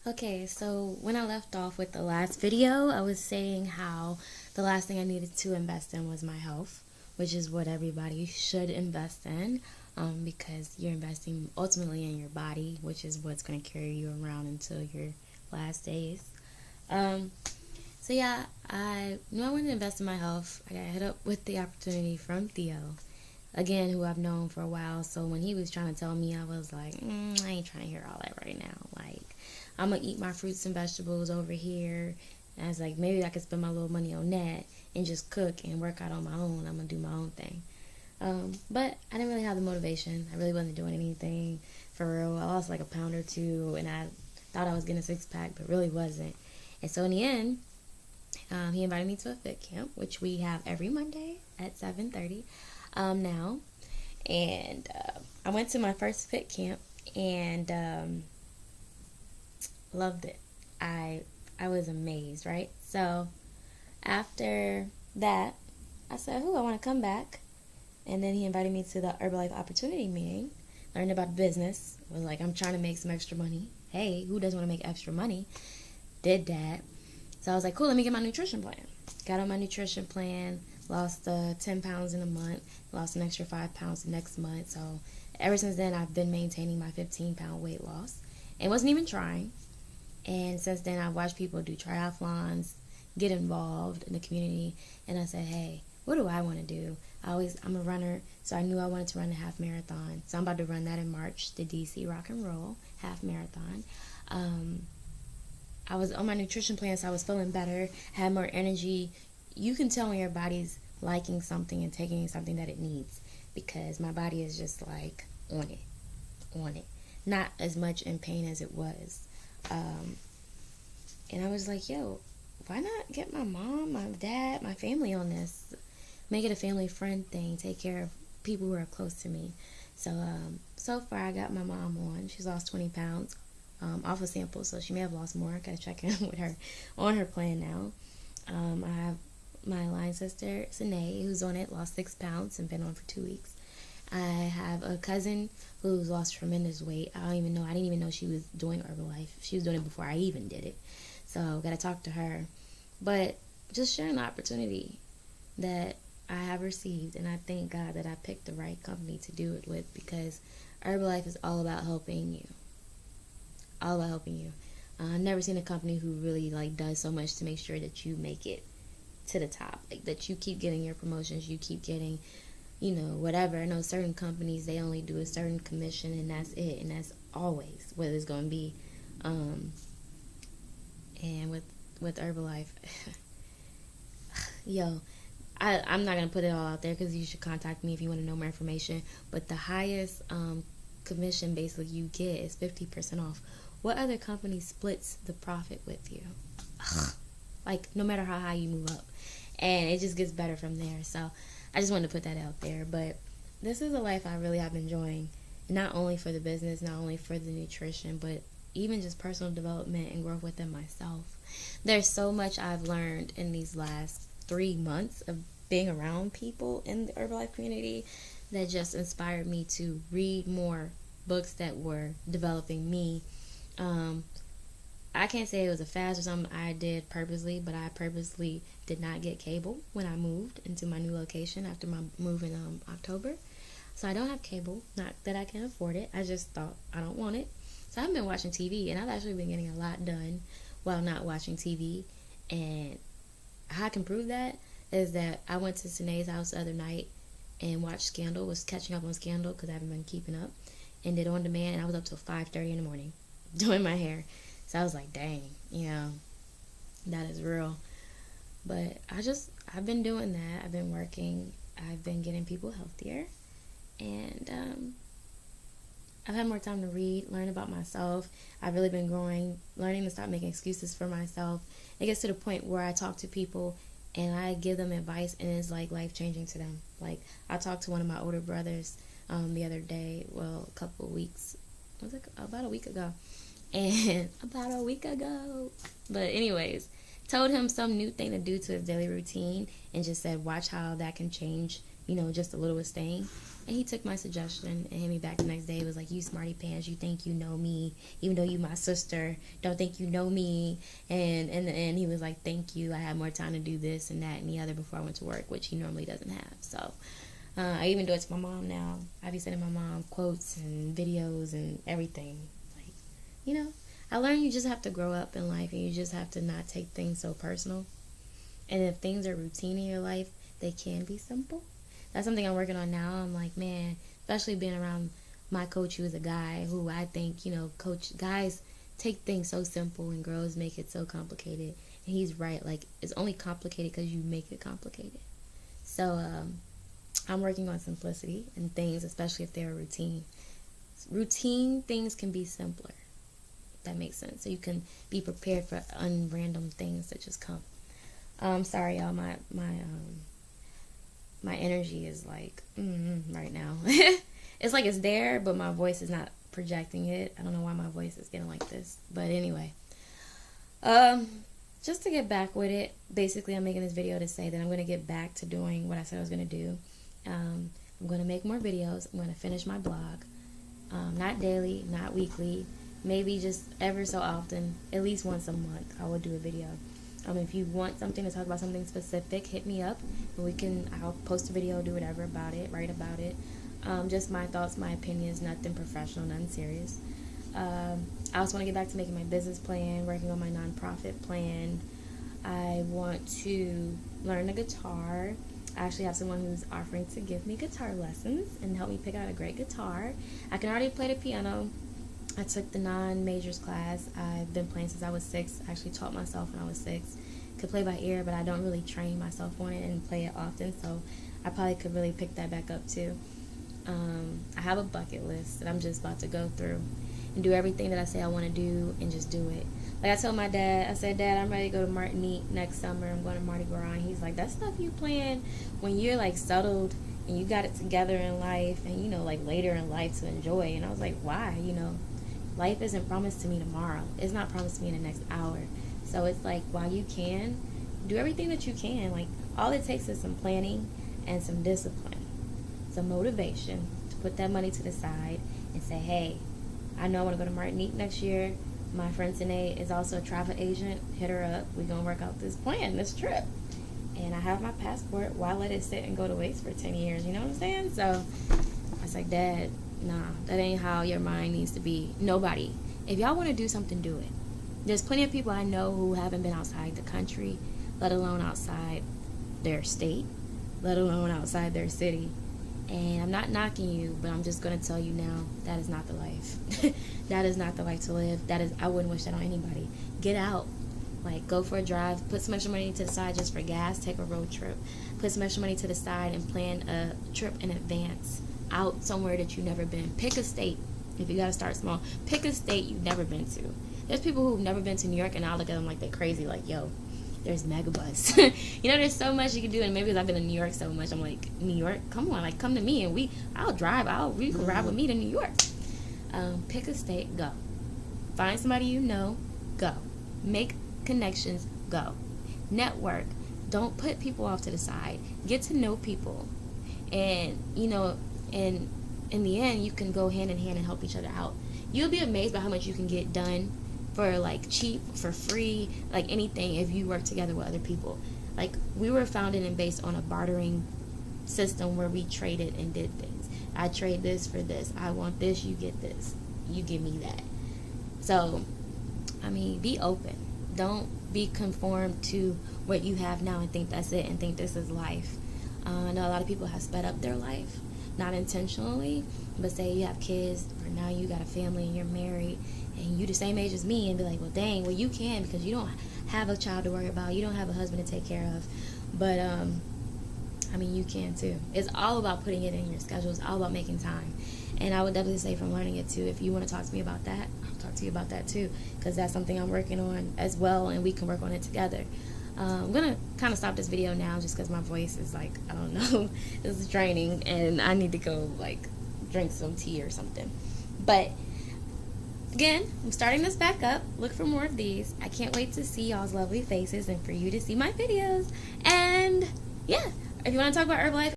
Okay, so when I left off with the last video, I was saying how the last thing I needed to invest in was my health, which is what everybody should invest in, because you're investing ultimately in your body, which is what's going to carry you around until your last days. Um, so yeah, I knew I wanted to invest in my health. I got hit up with the opportunity from Theo, again, who I've known for a while. So when he was trying to tell me, I was like, I ain't trying to hear all that right now. Like, I'm gonna eat my fruits and vegetables over here. And I was like, maybe I could spend my little money on that and just cook and work out on my own. I'm gonna do my own thing. But I didn't really have the motivation. I really wasn't doing anything for real. I lost like a pound or two, and I thought I was getting a six pack, but really wasn't. And so in the end, he invited me to a fit camp, which we have every Monday at 7:30 now. And I went to my first fit camp and loved it. I was amazed, right? So after that, I said, I want to come back. And then he invited me to the Herbalife Opportunity meeting. Learned about business. Was like, I'm trying to make some extra money. Hey, who doesn't want to make extra money? Did that. So I was like, cool, let me get my nutrition plan. Got on my nutrition plan. Lost 10 pounds in a month. Lost an extra 5 pounds the next month. So ever since then, I've been maintaining my 15-pound weight loss. And wasn't even trying. And since then, I've watched people do triathlons, get involved in the community. And I said, hey, what do I want to do? I'm a runner, so I knew I wanted to run a half marathon. So I'm about to run that in March, the DC Rock and Roll half marathon. I was on my nutrition plan, so I was feeling better, had more energy. You can tell when your body's liking something and taking something that it needs, because my body is just like on it. Not as much in pain as it was. And I was like, yo, why not get my mom, my dad, my family on this? Make it a family friend thing. Take care of people who are close to me. So far I got my mom on. She's lost 20 pounds off a sample, so she may have lost more. I gotta check in with her on her plan now. I have my line sister, Sine, who's on it, lost 6 pounds and been on for 2 weeks. I have a cousin who's lost tremendous weight. I didn't even know she was doing Herbalife. She was doing it before I even did it. So gotta talk to her. But just sharing the opportunity that I have received, and I thank God that I picked the right company to do it with, because Herbalife is all about helping you. All about helping you. I've never seen a company who really does so much to make sure that you make it to the top. Like, that you keep getting your promotions, you keep getting whatever. I know certain companies, they only do a certain commission and that's it, and that's always what it's going to be. And with Herbalife, yo, I'm not going to put it all out there, because you should contact me if you want to know more information, but the highest commission basically you get is 50% off. What other company splits the profit with you? Like, no matter how high you move up, and it just gets better from there. So I just wanted to put that out there. But this is a life I really have been enjoying, not only for the business, not only for the nutrition, but even just personal development and growth within myself. There's so much I've learned in these last 3 months of being around people in the Herbalife community that just inspired me to read more books that were developing me. I can't say it was a fast or something I did purposely, but I purposely did not get cable when I moved into my new location after my move in October. So I don't have cable. Not that I can afford it. I just thought I don't want it. So I've been watching TV, and I've actually been getting a lot done while not watching TV. And how I can prove that is that I went to Sinead's house the other night and watched Scandal. Was catching up on Scandal because I haven't been keeping up. And did on demand, and I was up till 5:30 in the morning doing my hair. So I was like, dang, that is real. But I've been doing that. I've been working. I've been getting people healthier. And I've had more time to read, learn about myself. I've really been growing, learning to stop making excuses for myself. It gets to the point where I talk to people and I give them advice, and it's like life-changing to them. Like, I talked to one of my older brothers the other day, well, a couple of weeks, about a week ago. But anyways, told him some new thing to do to his daily routine, and just said, watch how that can change just a little was staying. And he took my suggestion and hit me back the next day. It was like, you smarty pants, you think you know me, even though you my sister, don't think you know me. And in the end, he was like, thank you. I had more time to do this and that and the other before I went to work, which he normally doesn't have. So I even do it to my mom now. I be sending my mom quotes and videos and everything. Like, I learned you just have to grow up in life and you just have to not take things so personal. And if things are routine in your life, they can be simple. That's something I'm working on now. I'm like, man, especially being around my coach who is a guy who I think, guys take things so simple and girls make it so complicated. And he's right. Like, it's only complicated because you make it complicated. So I'm working on simplicity and things, especially if they're routine. Routine things can be simpler. If that makes sense. So you can be prepared for unrandom things that just come. Sorry, y'all. My energy is like right now. It's like it's there, but my voice is not projecting it. I don't know why my voice is getting like this, but anyway, just to get back with it, basically I'm making this video to say that I'm going to get back to doing what I said I was going to do. I'm going to make more videos. I'm going to finish my blog, not daily, not weekly, maybe just ever so often, at least once a month I will do a video. If you want something to talk about something specific, hit me up and I'll post a video, do whatever about it, write about it. Just my thoughts, my opinions, nothing professional, nothing serious. I also want to get back to making my business plan, working on my nonprofit plan. I want to learn the guitar. I actually have someone who's offering to give me guitar lessons and help me pick out a great guitar. I can already play the piano. I took the non-majors class. I've been playing since I was 6. I actually taught myself when I was 6. Could play by ear, but I don't really train myself on it and play it often, so I probably could really pick that back up too. I have a bucket list that I'm just about to go through and do everything that I say I want to do and just do it. Like I told my dad, I said, Dad, I'm ready to go to Martinique next summer. I'm going to Mardi Gras. And he's like, that stuff you plan when you're like settled and you got it together in life and, like later in life to enjoy. And I was like, why? Life isn't promised to me tomorrow. It's not promised to me in the next hour. So it's like, while you can, do everything that you can. Like, all it takes is some planning and some discipline, some motivation to put that money to the side and say, hey, I know I want to go to Martinique next year. My friend Tanae is also a travel agent. Hit her up. We're going to work out this plan, this trip. And I have my passport. Why let it sit and go to waste for 10 years? You know what I'm saying? So I was like, Dad, nah, that ain't how your mind needs to be. Nobody. If y'all want to do something, do it. There's plenty of people I know who haven't been outside the country, let alone outside their state, let alone outside their city. And I'm not knocking you, but I'm just going to tell you now, that is not the life. That is not the life to live. I wouldn't wish that on anybody. Get out. Like, go for a drive. Put some extra money to the side just for gas. Take a road trip. Put some extra money to the side and plan a trip in advance. Out somewhere that you've never been. Pick a state. If you got to start small, pick a state you've never been to. There's people who've never been to New York, and I look at them like they're crazy. Like, yo, there's Megabus. There's so much you can do, and maybe because I've been in New York so much, I'm like, New York, come on, like, come to me, and I'll drive. You can ride with me to New York. Pick a state, go. Find somebody you know, go. Make connections, go. Network. Don't put people off to the side. Get to know people, and and in the end, you can go hand in hand and help each other out. You'll be amazed by how much you can get done for like cheap, for free, like anything if you work together with other people. Like, we were founded and based on a bartering system where we traded and did things. I trade this for this. I want this, you get this. You give me that. So, be open. Don't be conformed to what you have now and think that's it and think this is life. I know a lot of people have sped up their life, not intentionally, but say you have kids or now you got a family and you're married and you the same age as me and be like, well, dang, well, you can because you don't have a child to worry about. You don't have a husband to take care of. But, you can too. It's all about putting it in your schedule. It's all about making time. And I would definitely say from learning it too, if you want to talk to me about that, I'll talk to you about that too, because that's something I'm working on as well, and we can work on it together. I'm going to kind of stop this video now just because my voice is like, I don't know, it's draining, and I need to go like drink some tea or something. But again, I'm starting this back up. Look for more of these. I can't wait to see y'all's lovely faces and for you to see my videos. And yeah, if you want to talk about Herbalife,